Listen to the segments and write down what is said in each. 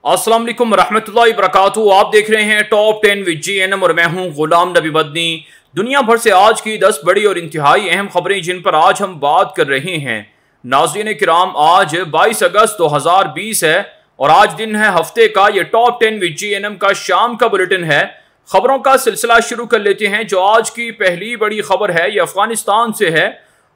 अस्सलाम वालेकुम रहमतुल्लाहि वबरकातुहू। आप देख रहे हैं टॉप 10 विद GNM और मैं हूं गुलाम नबी मदनी। दुनिया भर से आज की 10 बड़ी और इंतहाई अहम खबरें जिन पर आज हम बात कर रहे हैं। नाज़रीन किराम, आज 22 अगस्त 2020 है और आज दिन है हफ्ते का। ये टॉप 10 विद GNM का शाम का बुलेटिन है। खबरों का सिलसिला शुरू कर लेते हैं। जो आज की पहली बड़ी खबर है ये अफगानिस्तान से है।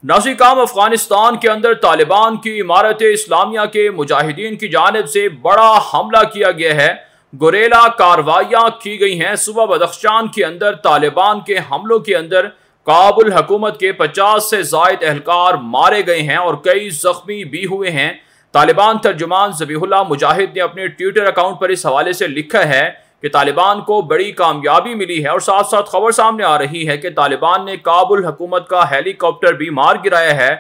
नाज़रीन, अफगानिस्तान के अंदर तालिबान की इमारत इस्लामिया के मुजाहिदीन की जानिब से बड़ा हमला किया गया है। गुरेला कार्रवाइयाँ की गई हैं। सुबह बदख्शान के अंदर तालिबान के हमलों के अंदर काबुल हुकूमत के 50 से ज़ायद एहलकार मारे गए हैं और कई जख्मी भी हुए हैं। तालिबान तर्जुमान ज़बीहुल्लाह मुजाहिद ने अपने ट्विटर अकाउंट पर इस हवाले से लिखा है कि तालिबान को बड़ी कामयाबी मिली है और साथ साथ खबर सामने आ रही है कि तालिबान ने काबुल हुकूमत का हेलीकॉप्टर भी मार गिराया है।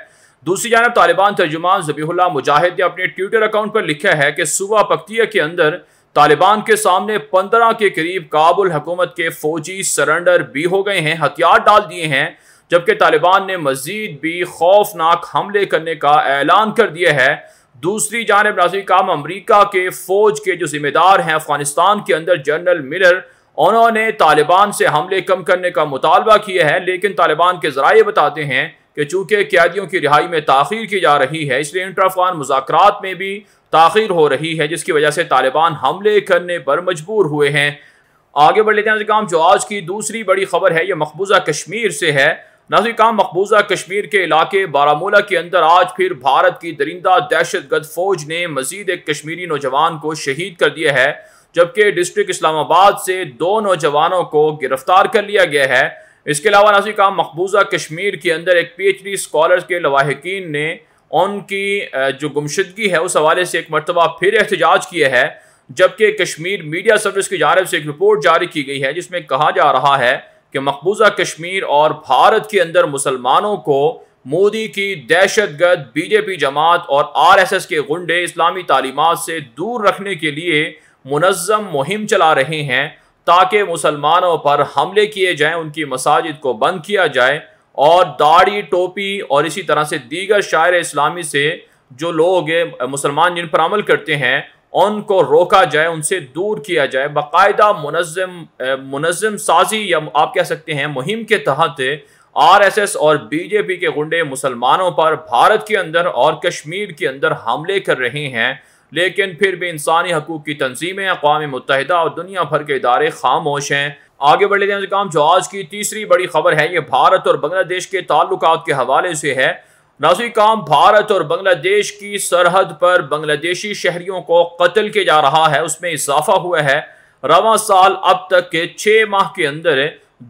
दूसरी जानब तालिबान तर्जुमान ज़बीहुल्लाह मुजाहिद ने अपने ट्विटर अकाउंट पर लिखा है कि सुबह पख्तिया के अंदर तालिबान के सामने 15 के करीब काबुल हुकूमत के फौजी सरेंडर भी हो गए हैं, हथियार डाल दिए हैं। जबकि तालिबान ने मजीद भी खौफनाक हमले करने का ऐलान कर दिया है। दूसरी जानब नाज़रीन, अमरीका के फौज के जो जिम्मेदार हैं अफगानिस्तान के अंदर जनरल मिलर, उन्होंने तालिबान से हमले कम करने का मुतालबा किया है। लेकिन तालिबान के ज़राए बताते हैं कि चूंकि कैदियों की रिहाई में ताख़ीर की जा रही है, इसलिए इंटर अफगान मुज़ाकरात में भी ताख़ीर हो रही है, जिसकी वजह से तालिबान हमले करने पर मजबूर हुए हैं। आगे बढ़ लेते हैं। जो आज की दूसरी बड़ी खबर है ये मकबूजा कश्मीर से है। नाज़रीन, मकबूजा कश्मीर के इलाके बारामूला के अंदर आज फिर भारत की दरिंदा दहशतगर्द फौज ने मजीद एक कश्मीरी नौजवान को शहीद कर दिया है। जबकि डिस्ट्रिक्ट इस्लामाबाद से 2 नौजवानों को गिरफ्तार कर लिया गया है। इसके अलावा नाज़रीन, मकबूजा कश्मीर के अंदर एक PhD स्कॉलर के लवाहिकीन ने उनकी जो गुमशुदगी है उस हवाले से एक मरतबा फिर एहतजाज किया है। जबकि कश्मीर मीडिया सर्विस की जानिब से एक रिपोर्ट जारी की गई है जिसमें कहा जा रहा है कि मकबूजा कश्मीर और भारत के अंदर मुसलमानों को मोदी की दहशतगर्द BJP जमात और RSS के गुंडे इस्लामी तालीमात से दूर रखने के लिए मुनज़्ज़म मुहिम चला रहे हैं ताकि मुसलमानों पर हमले किए जाएं, उनकी मसाजिद को बंद किया जाए और दाढ़ी टोपी और इसी तरह से दीगर शायर इस्लामी से जो लोग मुसलमान जिन पर अमल करते हैं उनको रोका जाए, उनसे दूर किया जाए। बाकायदा मुनज़्ज़म साजी या आप कह सकते हैं मुहिम के तहत RSS और BJP के गुंडे मुसलमानों पर भारत के अंदर और कश्मीर के अंदर हमले कर रहे हैं। लेकिन फिर भी इंसानी हकूक़ की तंजीमें, अक़वाम मुत्तहिदा और दुनिया भर के इदारे खामोश हैं। आगे बढ़ लेते हैं। जो आज की तीसरी बड़ी खबर है ये भारत और बांग्लादेश के ताल्लुकात के हवाले से है। नाज़रीन, भारत और बांग्लादेश की सरहद पर बांग्लादेशी शहरियों को कत्ल किया जा रहा है, उसमें इजाफा हुआ है। रवां साल अब तक के 6 माह के अंदर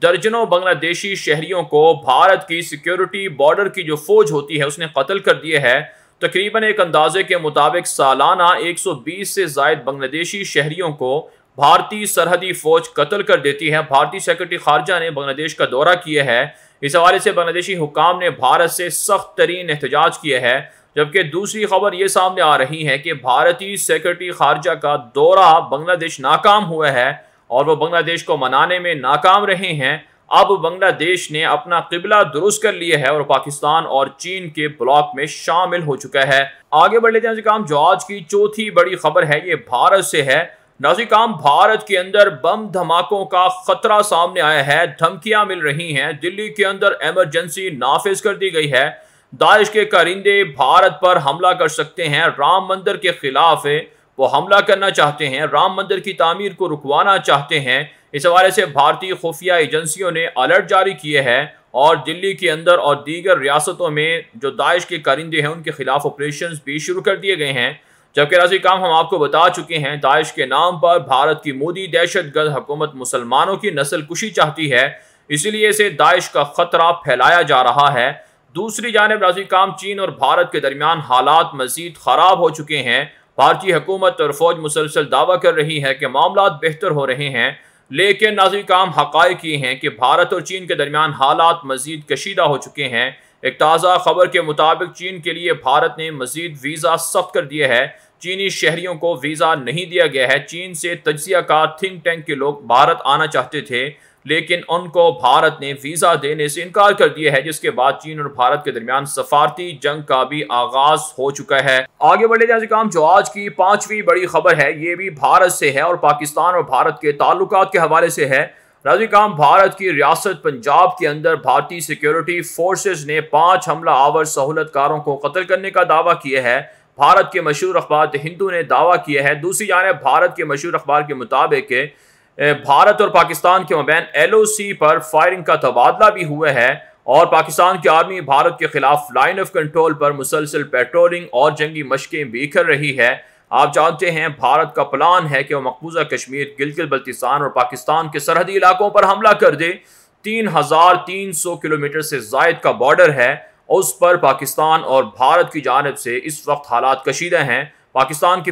दर्जनों बांग्लादेशी शहरियों को भारत की सिक्योरिटी बॉर्डर की जो फौज होती है उसने कत्ल कर दिया है। तकरीबन एक अंदाजे के मुताबिक सालाना 120 से ज़ायद बांग्लादेशी शहरियों को भारतीय सरहदी फौज कत्ल कर देती है। भारतीय सेक्रेटरी खारजा ने बांग्लादेश का दौरा किया है। इस हवाले से बांग्लादेशी हुकाम ने भारत से सख्त तरीन एहतजाज किया है। जबकि दूसरी खबर ये सामने आ रही है कि भारतीय सेक्रेटरी खारजा का दौरा बांग्लादेश नाकाम हुआ है और वो बांग्लादेश को मनाने में नाकाम रहे हैं। अब बांग्लादेश ने अपना किबला दुरुस्त कर लिया है और पाकिस्तान और चीन के ब्लॉक में शामिल हो चुका है। आगे बढ़ लेते हैं। जो आज की चौथी बड़ी खबर है ये भारत से है। नाज़रीन, भारत के अंदर बम धमाकों का खतरा सामने आया है, धमकियां मिल रही हैं। दिल्ली के अंदर इमरजेंसी नाफिज कर दी गई है। दाइश के कारिंदे भारत पर हमला कर सकते हैं। राम मंदिर के खिलाफ वो हमला करना चाहते हैं, राम मंदिर की तामीर को रुकवाना चाहते हैं। इस हवाले से भारतीय खुफिया एजेंसियों ने अलर्ट जारी किए हैं और दिल्ली के अंदर और दीगर रियासतों में जो दाइश के कारिंदे हैं उनके खिलाफ ऑपरेशन भी शुरू कर दिए गए हैं। जबकि नाज़रीन, हम आपको बता चुके हैं दाइश के नाम पर भारत की मोदी दहशतगर्द हुकूमत मुसलमानों की नस्ल कुशी चाहती है, इसलिए इसे दाइश का खतरा फैलाया जा रहा है। दूसरी जानिब नाज़रीन, चीन और भारत के दरमियान हालात मजीद ख़राब हो चुके हैं। भारतीय हुकूमत और फौज मुसलसल दावा कर रही है कि मामलात बेहतर हो रहे हैं, लेकिन नाज़रीन हक़ाइक़ ये हैं कि भारत और चीन के दरमियान हालात मजीद कशीदा हो चुके हैं। एक ताज़ा खबर के मुताबिक चीन के लिए भारत ने मजीद वीज़ा सख्त कर दिया है। चीनी शहरियों को वीज़ा नहीं दिया गया है। चीन से तजिया का थिंक टैंक के लोग भारत आना चाहते थे लेकिन उनको भारत ने वीज़ा देने से इनकार कर दिया है, जिसके बाद चीन और भारत के दरमियान सफारती जंग का भी आगाज हो चुका है। आगे बढ़े जाए काम जो आज की पांचवी बड़ी खबर है, ये भी भारत से है और पाकिस्तान और भारत के ताल्लुकात के हवाले से है। नाज़रीन, भारत की रियासत पंजाब के अंदर भारतीय सिक्योरिटी फोर्सेस ने 5 हमला आवर सहूलतकारों को कत्ल करने का दावा किया है। भारत के मशहूर अखबार द हिंदू ने दावा किया है। दूसरी जानिब भारत के मशहूर अखबार के मुताबिक भारत और पाकिस्तान के मबैन LOC पर फायरिंग का तबादला भी हुआ है और पाकिस्तान की आर्मी भारत के खिलाफ लाइन ऑफ कंट्रोल पर मुसलसल पेट्रोलिंग और जंगी मशकें भी कर रही है। आप जानते हैं भारत का प्लान है कि वह मकबूजा कश्मीर, गिलगित बल्तिस्तान और पाकिस्तान के सरहदी इलाकों पर हमला कर दे। 3300 किलोमीटर से जायद का बॉर्डर है, उस पर पाकिस्तान और भारत की जानिब से इस वक्त हालात कशीदा हैं। पाकिस्तान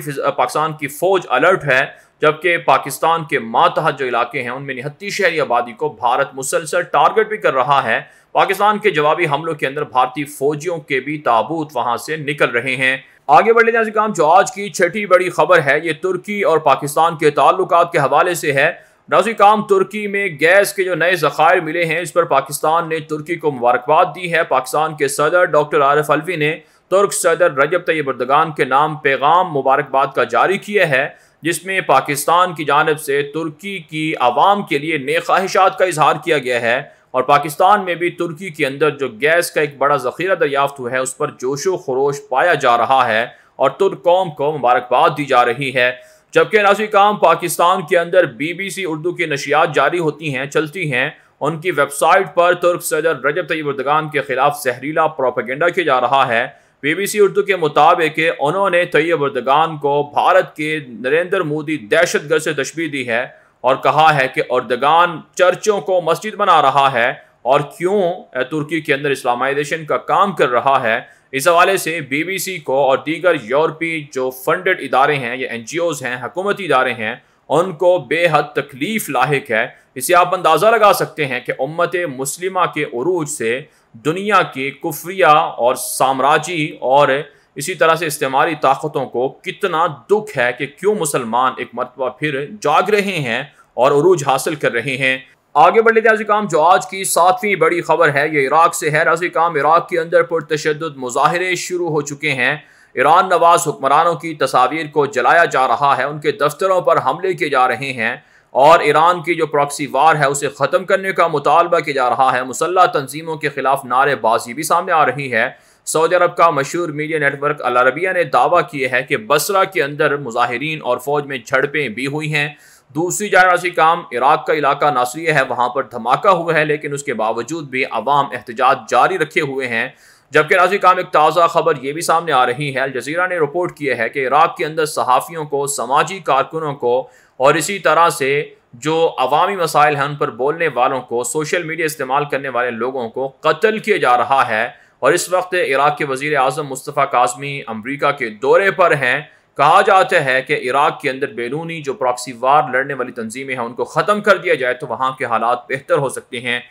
की फौज अलर्ट है, जबकि पाकिस्तान के मातहत जो इलाके हैं उनमें निहत्ती शहरी आबादी को भारत मुसलसल टारगेट भी कर रहा है। पाकिस्तान के जवाबी हमलों के अंदर भारतीय फौजियों के भी ताबूत वहां से निकल रहे हैं। आगे बढ़ लेते हैं काम जो आज की छठी बड़ी खबर है, ये तुर्की और पाकिस्तान के ताल्लुकात के हवाले से है। नाज़रीन, तुर्की में गैस के जो नए ज़खायर मिले हैं, इस पर पाकिस्तान ने तुर्की को मुबारकबाद दी है। पाकिस्तान के सदर डॉक्टर आरिफ अलवी ने तुर्क सदर रजब तैयब एर्दोगान के नाम पैगाम मुबारकबाद का जारी किया है, जिसमें पाकिस्तान की जानिब से तुर्की की आवाम के लिए नेक ख्वाहिशात का इजहार किया गया है और पाकिस्तान में भी तुर्की के अंदर जो गैस का एक बड़ा ज़ख़ीरा दरियाफ्त हुआ है उस पर जोशो खरोश पाया जा रहा है और तुर्क कौम को मुबारकबाद दी जा रही है। जबकि नाज़रीन, पाकिस्तान के अंदर BBC उर्दू की नशियात जारी होती हैं, चलती हैं। उनकी वेबसाइट पर तुर्क सदर रजब तैयब एर्दोगान के खिलाफ जहरीला प्रोपेगेंडा किया जा रहा है। BBC उर्दू के मुताबिक उन्होंने तैयब एर्दोगान को भारत के नरेंद्र मोदी दहशतगर्द से तशबीह दी है और कहा है कि एर्दोगान चर्चों को मस्जिद बना रहा है और क्यों तुर्की के अंदर इस्लामाइजेशन का काम कर रहा है। इस हवाले से BBC को और दीगर यूरोपीय जो फंडेड इदारे हैं या NGOs हैं, हुकूमती इदारे हैं, उनको बेहद तकलीफ लाहिक है। इसे आप अंदाज़ा लगा सकते हैं कि उम्मत मुस्लिमा के उरूज से दुनिया की कुफरिया और साम्राज्य और इसी तरह से इस्तेमाली ताकतों को कितना दुख है कि क्यों मुसलमान एक मरतबा फिर जाग रहे हैं और उरूज हासिल कर रहे हैं। आगे बढ़ लेते हैं काम जो आज की 7वीं बड़ी खबर है, ये इराक से है। काम इराक के अंदर पुरतशद्दुद मुजाहिरे शुरू हो चुके हैं। ईरान नवाज हुक्मरानों की तस्वीर को जलाया जा रहा है, उनके दफ्तरों पर हमले किए जा रहे हैं और ईरान की जो प्रॉक्सी वार है उसे ख़त्म करने का मुतालबा किया जा रहा है। मुसल्लह तंजीमों के खिलाफ नारेबाजी भी सामने आ रही है। सऊदी अरब का मशहूर मीडिया नेटवर्क अल अरबिया ने दावा किया है कि बसरा के अंदर मुजाहिरीन और फौज में झड़पें भी हुई हैं। दूसरी जानब काम इराक का इलाका नासरिया है, वहाँ पर धमाका हुआ है, लेकिन उसके बावजूद भी अवाम एहतजाज जारी रखे हुए हैं। जबकि नाज़रीन काम एक ताज़ा खबर ये भी सामने आ रही है। अल जज़ीरा ने रिपोर्ट किया है कि इराक के अंदर सहाफ़ियों को, समाजी कारकुनों को और इसी तरह से जो अवामी मसाइल हैं उन पर बोलने वालों को, सोशल मीडिया इस्तेमाल करने वाले लोगों को कत्ल किया जा रहा है। और इस वक्त इराक के वज़ीर आज़म मुस्तफ़ा काज़मी अमरीका के दौरे पर हैं। कहा जाता है कि इराक के अंदर बैरूनी जो प्रॉक्सी वार लड़ने वाली तंजीमें हैं उनको ख़त्म कर दिया जाए तो वहाँ के हालात बेहतर हो सकते हैं।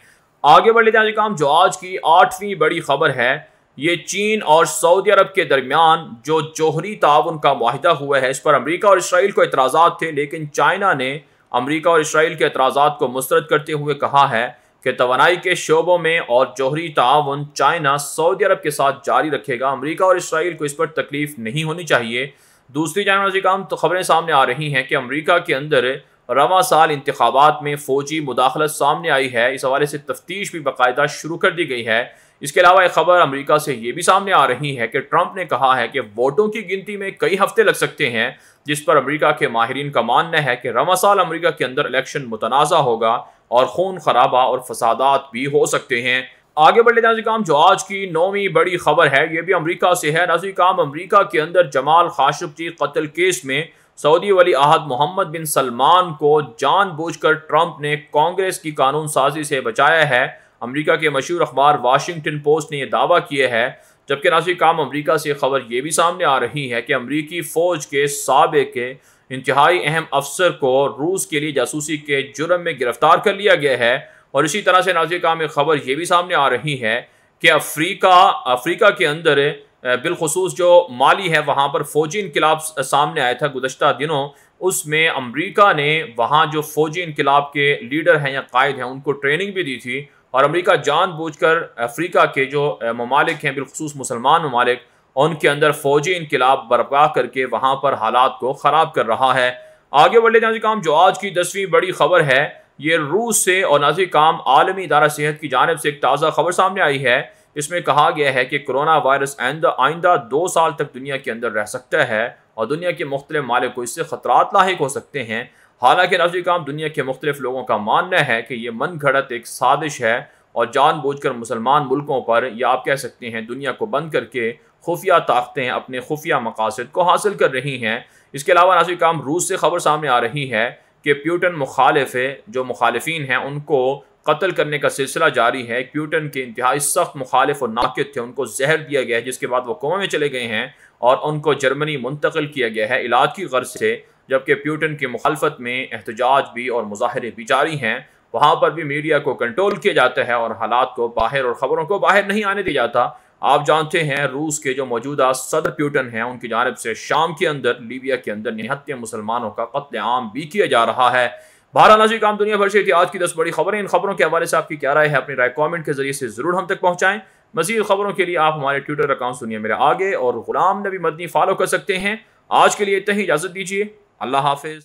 आगे बढ़ लेते हैं काम जो आज की 8वीं बड़ी खबर है, ये चीन और सऊदी अरब के दरमियान जो जोहरी ताउन का मुआहिदा हुआ है, इस पर अमरीका और इसराइल को एतराज़ात थे, लेकिन चाइना ने अमरीका और इसराइल के एतराज़ात को मुस्तरद करते हुए कहा है कि तवानाई के शोबों में और जोहरी ताउन चाइना सऊदी अरब के साथ जारी रखेगा। अमरीका और इसराइल को इस पर तकलीफ नहीं होनी चाहिए। दूसरी जानब काम तो खबरें सामने आ रही हैं कि अमरीका के अंदर रवां साल इंतखाबात में फ़ौजी मुदाखलत सामने आई है। इस हवाले से तफ्तीश भी बाकायदा शुरू कर दी गई है। इसके अलावा एक खबर अमरीका से ये भी सामने आ रही है कि ट्रंप ने कहा है कि वोटों की गिनती में कई हफ्ते लग सकते हैं, जिस पर अमरीका के माहिरीन का मानना है कि रवां साल अमरीका के अंदर इलेक्शन मुतनाज़ा होगा और खून खराबा और फसादात भी हो सकते हैं। आगे बढ़ लेते हैं काम जो आज की 9वीं बड़ी खबर है, ये भी अमरीका से है। नाज़रीन अमरीका के अंदर जमाल खाशोगी कत्ल केस में सऊदी वली अहद मोहम्मद बिन सलमान को जानबूझकर ट्रंप ने कांग्रेस की कानून साजी से बचाया है। अमरीका के मशहूर अखबार वाशिंगटन पोस्ट ने यह दावा किया है। जबकि नाज़रीन अमरीका से खबर ये भी सामने आ रही है कि अमरीकी फ़ौज के साबिक़ इंतहाई अहम अफसर को रूस के लिए जासूसी के जुर्म में गिरफ्तार कर लिया गया है। और इसी तरह से नाज़रीन में खबर ये भी सामने आ रही है कि अफ्रीका के अंदर बिलखुसूस जो माली है वहाँ पर फ़ौजी इनकलाब सामने आया था गुज़श्ता दिनों, उसमें अमेरिका ने वहाँ जो फ़ौजी इनकलाब के लीडर हैं या कायद हैं उनको ट्रेनिंग भी दी थी, और अमेरिका जानबूझकर अफ्रीका के जो ममालिक हैं, बिलखुसूस मुसलमान ममालिक, उनके अंदर फ़ौजी इनकलाब बर्पा करके वहाँ पर हालात को ख़राब कर रहा है। आगे बढ़ लेते हैं काम, जो आज की 10वीं बड़ी खबर है ये रूस से, और नाज़रीन काम आलमी इदारा सेहत की जानिब से एक ताज़ा खबर सामने आई है। इसमें कहा गया है कि कोरोना वायरस आइंदा 2 साल तक दुनिया के अंदर रह सकता है और दुनिया के मुख्तलिफ मालिक को इससे ख़तरात लाहिक हो सकते हैं। हालांकि नाज़रीन काम दुनिया के मुख्तलिफ लोगों का मानना है कि यह मन घड़त एक साजिश है और जानबूझकर मुसलमान मुल्कों पर, या आप कह सकते हैं दुनिया को बंद करके, खुफिया ताकतें अपने खुफिया मकासद को हासिल कर रही हैं। इसके अलावा नाज़रीन काम रूस से खबर सामने आ रही है कि प्यूटन जो मुखालिफिन हैं उनको कत्ल करने का सिलसिला जारी है। प्यूटन के इंतहाई सख्त मुखालिफ और नाकिद थे, उनको जहर दिया गया है, जिसके बाद वो कोमा में चले गए हैं और उनको जर्मनी मुंतकिल किया गया है इलाज की गर्ज से। जबकि प्यूटन की मुखालफत में एहतजाज भी और मुजाहरे भी जारी हैं। वहाँ पर भी मीडिया को कंट्रोल किया जाता है और हालात को बाहर और ख़बरों को बाहर नहीं आने दिया जाता। आप जानते हैं रूस के जो मौजूदा सदर प्यूटन हैं उनकी जानिब से शाम के अंदर, लीबिया के अंदर निहत्ते मुसलमानों का कत्लेआम भी किया जा रहा है। बहरहाल नाज़रीन काम दुनिया भर से थी आज की 10 बड़ी खबरें। इन खबरों के हवाले से आपकी क्या राय है, अपनी राय कमेंट के जरिए से ज़रूर हम तक पहुँचाएँ। मज़ीद खबरों के लिए आप हमारे ट्विटर अकाउंट सुनिए मेरे आगे और गुलाम नबी मदनी फॉलो कर सकते हैं। आज के लिए इतना ही, इजाज़त दीजिए। अल्लाह हाफिज़।